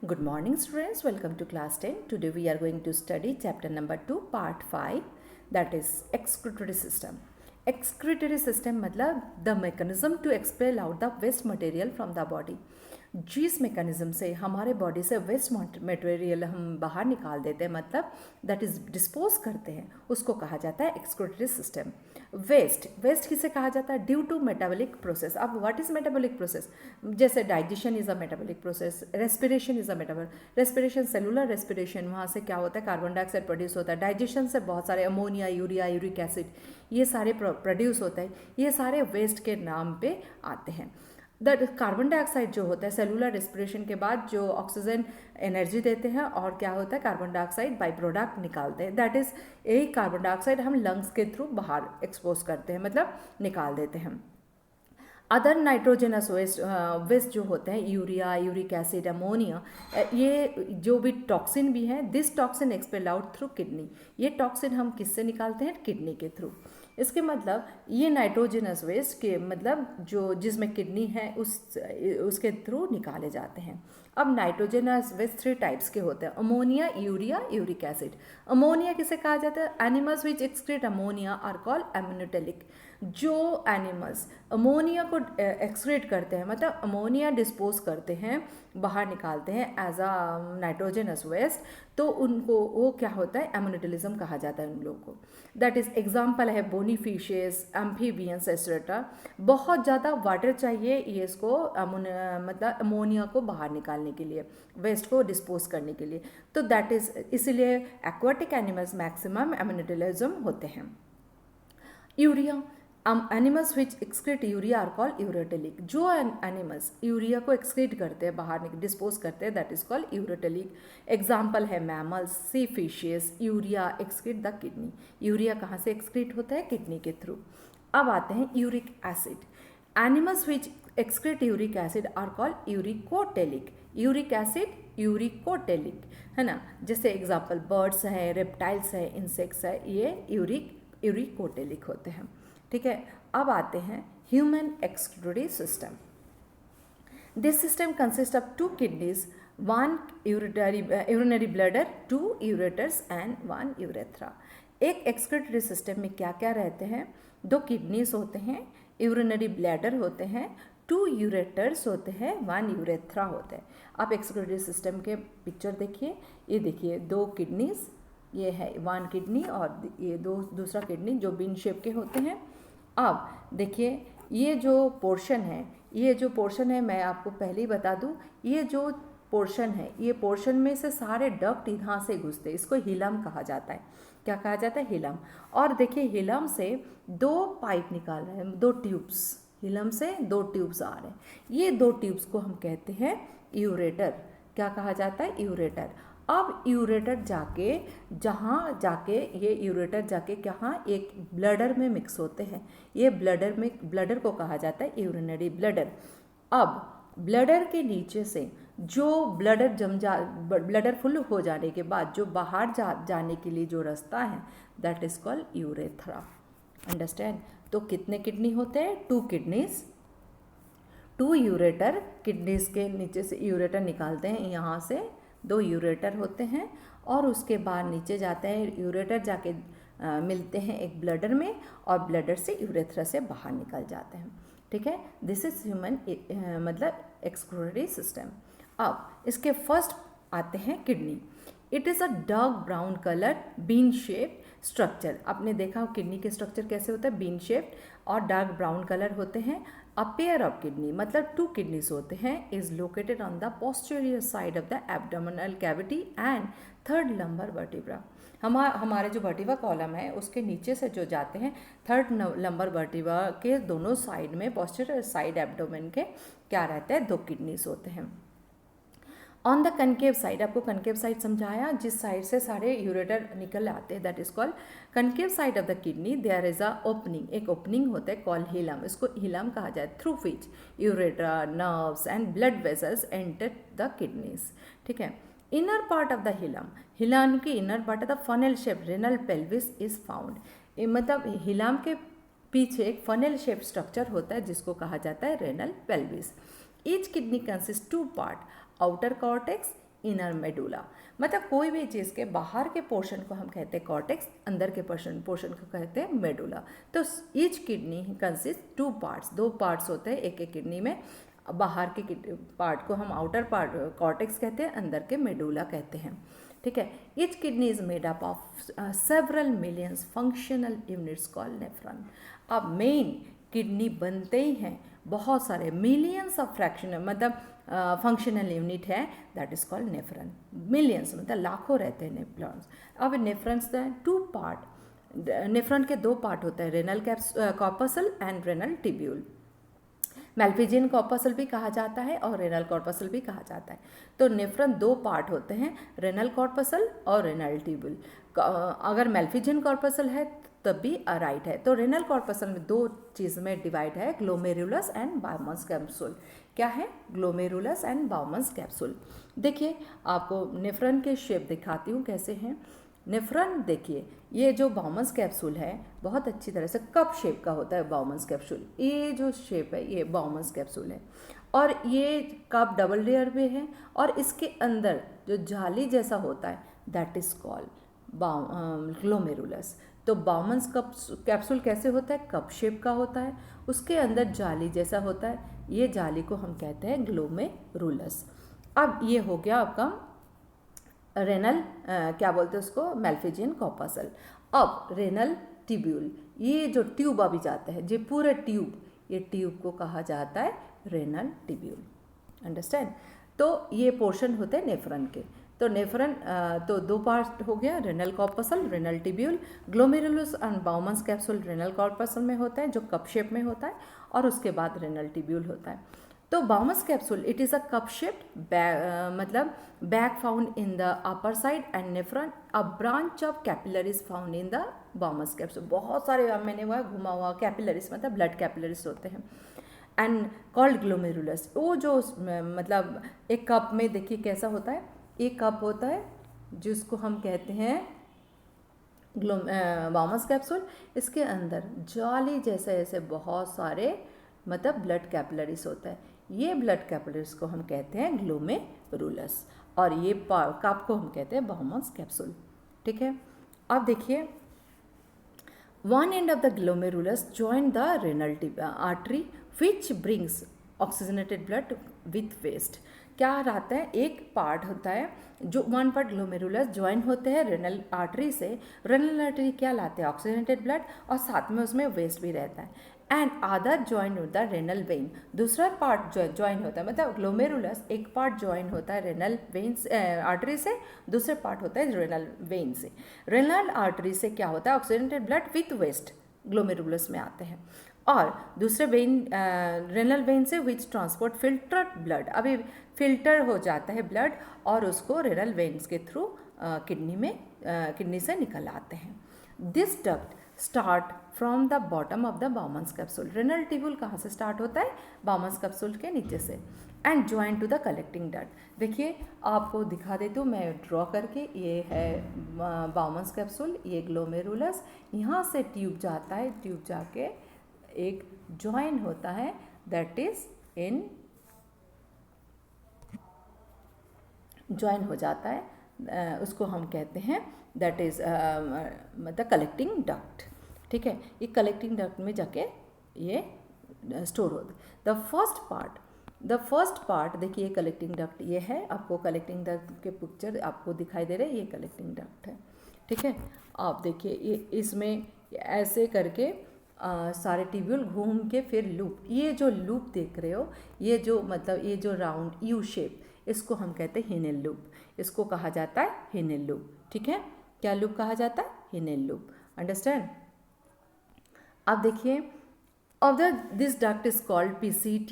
Good morning students, welcome to class 10. Today we are going to study chapter number 2 part 5, that is excretory system. Excretory system मतलब the mechanism to expel out the waste material from the body. जिस mechanism से हमारे body से waste material हम बाहर निकाल देते हैं, मतलब दैट इज़ डिस्पोज करते हैं, उसको कहा जाता है एक्सक्रीटरी सिस्टम. वेस्ट किसे कहा जाता है? Due to metabolic process. अब व्हाट इज़ मेटाबॉलिक प्रोसेस? जैसे digestion is a metabolic process, respiration is a metabolic respiration, cellular respiration, वहाँ से क्या होता है, कार्बन डाइऑक्साइड प्रोड्यूस होता है. डाइजेशन से बहुत सारे अमोनिया, यूरिया, यूरिक एसिड, ये सारे प्रोड्यूस होते हैं. ये सारे वेस्ट के नाम पे आते हैं. द कार्बन डाइऑक्साइड जो होता है सेलुलर रेस्पिरेशन के बाद जो ऑक्सीजन एनर्जी देते हैं, और क्या होता है, कार्बन डाइऑक्साइड बाई प्रोडक्ट निकालते हैं. दैट इज़ यही कार्बन डाइऑक्साइड हम लंग्स के थ्रू बाहर एक्सपोज करते हैं, मतलब निकाल देते हैं. अदर नाइट्रोजनस वेस्ट जो होते हैं, यूरिया, यूरिक एसिड, अमोनिया, ये जो भी टॉक्सिन भी है, this toxin expel out through kidney. ये टॉक्सिन हम किससे निकालते हैं? किडनी के थ्रू. इसके मतलब ये नाइट्रोजनस वेस्ट के मतलब जो जिसमें किडनी है उसके थ्रू निकाले जाते हैं. अब नाइट्रोजनस वेस्ट 3 टाइप्स के होते हैं: ammonia, urea, uric acid. Ammonia किसे कहा जाता है? Animals which excrete ammonia are called ammonotelic. जो एनिमल्स अमोनिया को एक्सक्रीट करते हैं, मतलब अमोनिया डिस्पोज करते हैं, बाहर निकालते हैं एज अ नाइट्रोजनस वेस्ट, तो उनको वो क्या होता है, एमिनोटेलिज्म कहा जाता है उन लोगों को. दैट इज एग्जाम्पल है बोनी फिशेस, एम्फीबियंस एक्सेट्रा. बहुत ज़्यादा वाटर चाहिए ये इसको मतलब अमोनिया को बाहर निकालने के लिए, वेस्ट को डिस्पोज करने के लिए. तो दैट इज़ इसीलिए एक्वाटिक एनिमल्स मैक्सिमम एमिनोटेलिज्म होते हैं. Urea, animals which excrete urea are called ureotelic. जो एनिमल्स यूरिया को एक्सक्रीट करते हैं, बाहर डिस्पोज करते हैं, that is called ureotelic. Example है mammals, sea fishes. Urea excrete the kidney. Urea कहाँ से एक्सक्रीट होता है? किडनी के थ्रू. अब आते हैं uric acid. Animals which excrete uric acid are called uricotelic. Uric acid uricotelic है ना. जैसे एग्जाम्पल बर्ड्स हैं, रेप्टाइल्स हैं, इंसेक्ट्स है, ये यूरिकोटेलिक होते हैं. ठीक है. अब आते हैं human excretory system. This system consist of 2 kidneys, 1 urinary bladder, 2 ureters and 1 urethra. एक एक्सक्रीटरी सिस्टम में क्या क्या रहते हैं? 2 किडनीज होते हैं, यूरिनरी ब्लैडर होते हैं, 2 यूरेटर्स होते हैं, 1 यूरेथ्रा होते हैं. आप एक्सक्रीटरी सिस्टम के पिक्चर देखिए. ये देखिए 2 किडनीज, ये है 1 किडनी, और ये दूसरा किडनी जो बीन शेप के होते हैं. अब देखिए ये जो पोर्शन है, मैं आपको पहले ही बता दूं, ये जो पोर्शन है, ये पोर्शन में से सारे डक्ट यहाँ से घुसते हैं. इसको हिलम कहा जाता है. क्या कहा जाता है? हिलम. और देखिए हिलम से 2 पाइप निकाल रहे हैं, 2 ट्यूब्स. हिलम से 2 ट्यूब्स आ रहे हैं. ये 2 ट्यूब्स को हम कहते हैं यूरेटर. क्या कहा जाता है? यूरेटर. अब यूरेटर जाके ये यूरेटर जाके कहाँ, एक ब्लडर में मिक्स होते हैं. ये ब्लडर को कहा जाता है यूरिनरी ब्लडर. अब ब्लडर के नीचे से जो ब्लडर फुल हो जाने के बाद जो बाहर जाने के लिए जो रास्ता है, that is called urethra. Understand? तो कितने किडनी होते हैं? 2 किडनीज, 2 यूरेटर. किडनीज के नीचे से यूरेटर निकालते हैं, यहाँ से 2 यूरेटर होते हैं, और उसके बाद नीचे जाते हैं. यूरेटर जाके मिलते हैं एक ब्लडर में, और ब्लडर से यूरेथ्रा से बाहर निकल जाते हैं. ठीक है. दिस इज ह्यूमन मतलब एक्सक्रीटरी सिस्टम. अब इसके फर्स्ट आते हैं kidney. It is a dark brown colour bean shape structure. आपने देखा किडनी के स्ट्रक्चर कैसे होता है? बीन शेप और डार्क ब्राउन कलर होते हैं. अ पेयर ऑफ किडनी मतलब 2 किडनीज होते हैं, is located on the posterior side of the abdominal cavity and 3rd lumbar vertebra. हमारे जो वर्टिब्रा कॉलम है उसके नीचे से जो जाते हैं, 3rd लंबर वर्टिब्रा के दोनों साइड में पोस्टीरियर साइड एब्डोमेन के क्या रहते हैं? 2 किडनीज होते हैं. ऑन द कनकेव साइड, आपको कनकेव साइड समझाया, जिस साइड से सारे यूरेटर निकल आते हैं, that is called concave side of the kidney. There is a opening, एक ओपनिंग होता है कॉल्ड हिलम. इसको हिलम कहा जाए, through which ureter, nerves and blood vessels enter the kidneys. ठीक है. Inner part of the hilum की inner part of the funnel shape renal pelvis is found. मतलब हिलम के पीछे एक फनल शेप स्ट्रक्चर होता है जिसको कहा जाता है renal pelvis. Each kidney consist 2 part, outer cortex, inner medulla. मतलब कोई भी चीज़ के बाहर के पोर्शन को हम कहते हैं कॉर्टेक्स, अंदर के पोर्शन को कहते हैं मेडुला। तो each kidney consist 2 parts, 2 parts होते हैं एक एक किडनी में। बाहर के पार्ट को हम आउटर पार्ट कॉर्टेक्स कहते हैं, अंदर के मेडुला कहते हैं। ठीक है। Each kidney is made up of several millions functional units called nephron. अब मेन किडनी बनते ही हैं बहुत सारे मिलियंस ऑफ फ्रैक्शनल मतलब फंक्शनल यूनिट है, that is called nephron. Millions मतलब लाखों रहते हैं नेफ्रॉन्स। अब नेफ्रॉन्स द 2 पार्ट, नेफ्रॉन के 2 पार्ट होते हैं, renal corpuscle and renal tubule. Malpighian corpuscle भी कहा जाता है और रेनल कॉर्पसल भी कहा जाता है। तो नेफ्रॉन 2 पार्ट होते हैं, रेनल कॉर्पसल और रेनल ट्यूब्यूल। अगर मैल्फिजियन कॉर्पसल है तब भी राइट है। तो रेनल कॉर्पसल में 2 चीज़ में डिवाइड है, ग्लोमेरुलस एंड बाउमन्स कैप्सूल। क्या है? Glomerulus and Bowman's capsule. देखिए आपको नेफ्रॉन के शेप दिखाती हूँ कैसे हैं। नेफ्रॉन देखिए, ये जो बाउमन्स कैप्सूल है बहुत अच्छी तरह से कप शेप का होता है बाउमन्स कैप्सूल। ये जो शेप है ये बाउमन्स कैप्सूल है और ये कप डबल लेयर में है और इसके अंदर जो जाली जैसा होता है दैट इज कॉल्ड ग्लोमेरुलस। तो बाउमन्स कैप्सूल कैसे होता है? कप शेप का होता है, उसके अंदर जाली जैसा होता है, ये जाली को हम कहते हैं ग्लोमेरुलस। अब ये हो गया आपका रेनल क्या बोलते हैं उसको, मैल्फिजियन कॉर्पसल। अब रेनल ट्यूब्यूल, ये जो ट्यूब अभी जाता है, ये पूरे ट्यूब, ये ट्यूब को कहा जाता है रेनल ट्यूब्यूल। अंडरस्टैंड? तो ये पोर्शन होते हैं नेफ्रॉन के। तो नेफ्रॉन तो 2 पार्ट हो गया, renal corpuscle, renal tubule. Glomerulus and Bowman's capsule renal corpuscle में होता है जो कप शेप में होता है और उसके बाद रेनल ट्यूब्यूल होता है। तो Bowman's capsule it is a cup shaped मतलब bag found in the upper side and nephron a branch of capillaries found in the Bowman's capsule. बहुत सारे मैंने हुआ घुमा हुआ कैपिलरीज मतलब ब्लड कैपिलरीज होते हैं एंड कॉल्ड ग्लोमेरुलस। वो जो मतलब एक कप में देखिए कैसा होता है, एक कप होता है जिसको हम कहते हैं बाउमन्स कैप्सूल। इसके अंदर जाली जैसे ऐसे बहुत सारे मतलब ब्लड कैपिलरीज होता है, ये ब्लड कैपिलरीज को हम कहते हैं ग्लोमेरुलस और ये कप को हम कहते हैं बाउमन्स कैप्सूल। ठीक है। अब देखिए one end of the glomerulus join the renal artery which brings oxygenated blood with waste। क्या रहता है, एक पार्ट होता है जो 1 पार्ट ग्लोमेरुलस ज्वाइन होते हैं रेनल आर्टरी से। रेनल आर्टरी क्या लाते हैं? ऑक्सीजनेटेड ब्लड और साथ में उसमें वेस्ट भी रहता है। एंड अदर ज्वाइन होता है रेनल वेन, दूसरा पार्ट ज्वाइन होता है मतलब ग्लोमेरुलस एक पार्ट ज्वाइन होता है रेनल वेन आर्टरी से, दूसरे पार्ट होता है रेनल वेन से। रेनल आर्टरी से क्या होता है? Oxygenated blood with waste glomerulus में आते हैं और दूसरे वेन रेनल वेन से विच ट्रांसपोर्ट फिल्टर्ड ब्लड, अभी फिल्टर हो जाता है ब्लड और उसको रेनल वेन्स के थ्रू किडनी से निकल आते हैं। This duct start from the bottom of the Bowman's capsule. Renal tubule कहाँ से स्टार्ट होता है? बाउमन्स कैप्सूल के नीचे से and join to the collecting duct. देखिए आपको दिखा देती हूँ मैं ड्रॉ करके, ये है बाउमन्स कैप्सूल, ये ग्लोमेरुलस, यहाँ से ट्यूब जाता है, ट्यूब जाके एक ज्वाइन होता है दैट इज इन ज्वाइन हो जाता है, उसको हम कहते हैं दैट इज मतलब कलेक्टिंग डक्ट। ठीक है। ये कलेक्टिंग डक्ट में जाके ये स्टोर होता है। द फर्स्ट पार्ट देखिए कलेक्टिंग डक्ट ये है, आपको कलेक्टिंग डक्ट के पिक्चर आपको दिखाई दे रहे हैं, ये कलेक्टिंग डक्ट है। ठीक है। आप देखिए ये इसमें ऐसे करके सारे ट्यूब्यूल घूम के फिर लूप, ये जो लूप देख रहे हो, ये जो मतलब ये जो राउंड यू शेप, इसको हम कहते हैं हिनेल लूप, इसको कहा जाता है हिनेल लूप। ठीक है। क्या लूप कहा जाता है? हिनेल लूप। अंडरस्टैंड? अब देखिए of this duct is called PCT,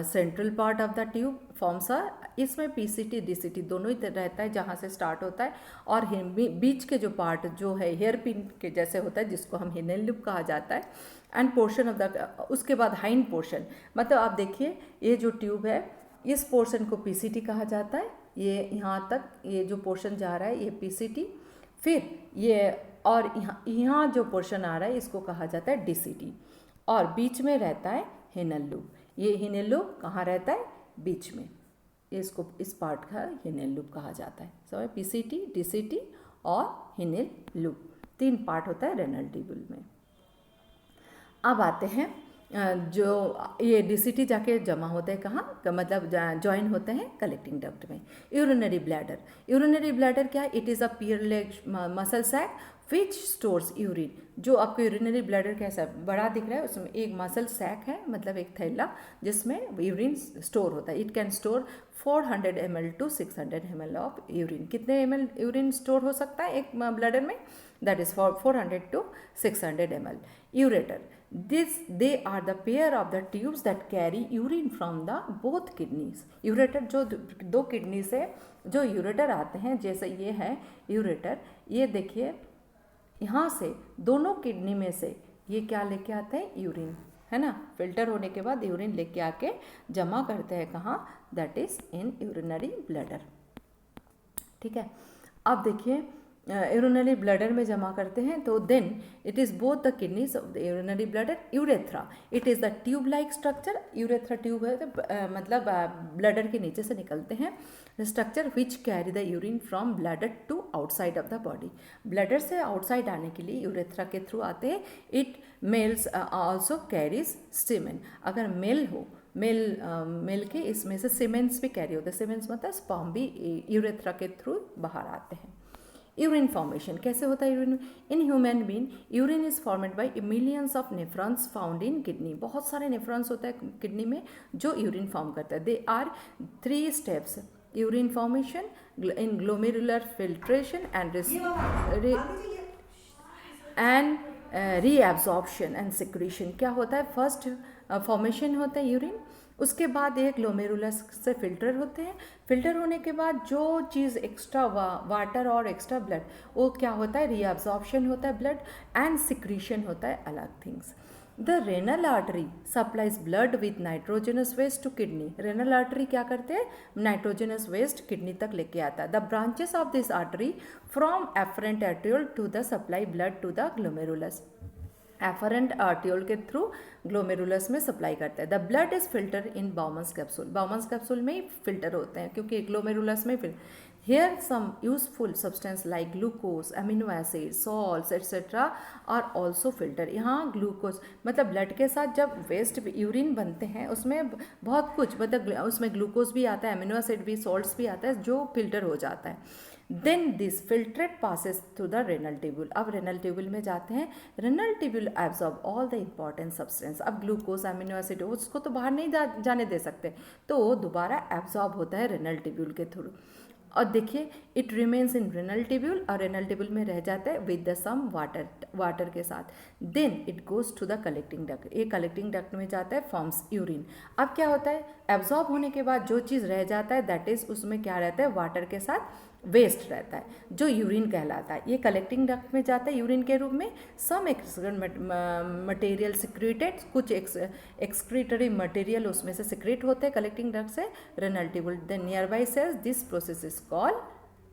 central part of the tube forms a, इसमें PCT DCT दोनों ही रहता है जहाँ से स्टार्ट होता है और बीच के जो पार्ट जो है हेयर पिन के जैसे होता है जिसको हम हिनेल लूप कहा जाता है एंड पोर्शन ऑफ द, उसके बाद हाइंड पोर्शन मतलब आप देखिए ये जो ट्यूब है इस पोर्शन को PCT कहा जाता है, ये यहाँ तक ये जो पोर्शन जा रहा है ये PCT, फिर ये और यहाँ जो पोर्शन आ रहा है इसको कहा जाता है DCT और बीच में रहता है हिनेल लूप। ये हिनेल लूप कहाँ रहता है? बीच में। इसको इस पार्ट का हिनेल लूप कहा जाता है। समझ, पीसीटी, डीसीटी और हिनेल लूप 3 पार्ट होता है रेनल ट्यूब्यूल में। अब आते हैं जो ये डीसीटी जाके जमा होते हैं कहाँ, मतलब ज्वाइन होते हैं कलेक्टिंग डक्ट में। यूरिनरी ब्लैडर, यूरिनरी ब्लैडर क्या है? It is a pear leg muscle sac which stores urine. जो आपको यूरिनरी ब्लैडर कैसा बड़ा दिख रहा है, उसमें एक मसल सैक है, मतलब एक थैला जिसमें यूरिन स्टोर होता है। It can store 400 ml to 600 ml of urine. कितने ml यूरिन स्टोर हो सकता है एक ब्लैडर में? That is 400 to 600 ml. Ureter, they are the pair of the tubes that carry urine from the both kidneys. Ureter जो 2 kidney से जो ureter आते हैं, जैसे ये है यूरेटर, ये देखिए यहाँ से दोनों किडनी में से ये क्या लेके आते हैं? यूरिन, है ना। फिल्टर होने के बाद यूरिन लेके आके जमा करते हैं कहाँ? That is in urinary bladder. ठीक है, अब देखिए यूरिनरी ब्लैडर में जमा करते हैं, तो then it is both the kidneys of the urinary bladder. Urethra, it is the tube like structure. Urethra tube है, मतलब ब्लैडर के नीचे से निकलते हैं structure which carry the urine from bladder to outside of the body. Bladder से outside आने के लिए यूरेथ्रा के थ्रू आते हैं। It males also carries semen. अगर मेल हो, मेल के इसमें से सीमेंस भी कैरी होते हैं। सीमेंस मतलब स्पर्म भी यूरेथ्रा के थ्रू बाहर आते हैं। यूरिन फॉर्मेशन कैसे होता है? Urine in human being, urine is formed by millions of nephrons found in kidney. बहुत सारे नेफ्रॉन्स होता है किडनी में जो यूरिन फॉर्म करता है। They are 3 steps: urine formation, in glomerular filtration and reabsorption and secretion. क्या होता है? फर्स्ट फॉर्मेशन होता है यूरिन, उसके बाद एक ग्लोमेरुलस से फिल्टर होते हैं। फिल्टर होने के बाद जो चीज़ एक्स्ट्रा वाटर और एक्स्ट्रा ब्लड, वो क्या होता है? रीअब्जॉर्प्शन होता है ब्लड, एंड सिक्रीशन होता है अलग things. The renal artery supplies blood with nitrogenous waste to kidney. Renal artery क्या करते हैं? नाइट्रोजनस वेस्ट किडनी तक लेके आता है। The branches of this artery from afferent arteriole to the supply blood to the glomerulus. Afferent arteriole के through glomerulus में supply करता है। The blood is filter in Bowman's capsule. Bowman's capsule में ही फिल्टर होते हैं क्योंकि ग्लोमेरुलस में Here some useful substance like glucose, amino acids, salts etc. are also filtered. यहाँ ग्लूकोज मतलब ब्लड के साथ जब वेस्ट यूरिन बनते हैं उसमें बहुत कुछ, मतलब उसमें ग्लूकोज भी आता है, अमीनो एसिड भी, सॉल्ट्स भी आता है जो फिल्टर हो जाता है। Then this filtrate passes through the renal tubule. अब रेनल ट्यूब्यूल में जाते हैं। Renal tubule absorb all the important substance. अब ग्लूकोज, अमीनो एसिड उसको तो बाहर नहीं जाने दे सकते, तो दोबारा एब्जॉर्ब होता है रेनल ट्यूब्यूल के थ्रू। और देखिए it remains in renal tubule, और रेनल ट्यूब्यूल में रह जाता है विद द सम वाटर के साथ। Then it goes to the collecting duct. ये कलेक्टिंग डक्ट में जाता है, फॉर्म्स यूरिन। अब क्या होता है? एब्जॉर्ब होने के बाद जो चीज़ रह जाता है दैट इज, उसमें क्या रहता है? वाटर के साथ वेस्ट रहता है जो यूरिन कहलाता है। ये कलेक्टिंग डक्ट में जाता है यूरिन के रूप में। सम मटेरियल सिक्रेटेड, कुछ एक्सक्रीटरी मटेरियल उसमें से सिक्रेट होते हैं कलेक्टिंग डक्ट से renal tubule. Then nearby cells this process is called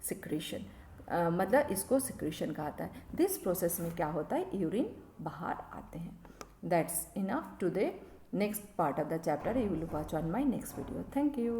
secretion. मतलब इसको सिक्रीशन कहता है। दिस प्रोसेस में क्या होता है? यूरिन बाहर आते हैं। That's enough today. Next part of the chapter you will watch on my next video. Thank you.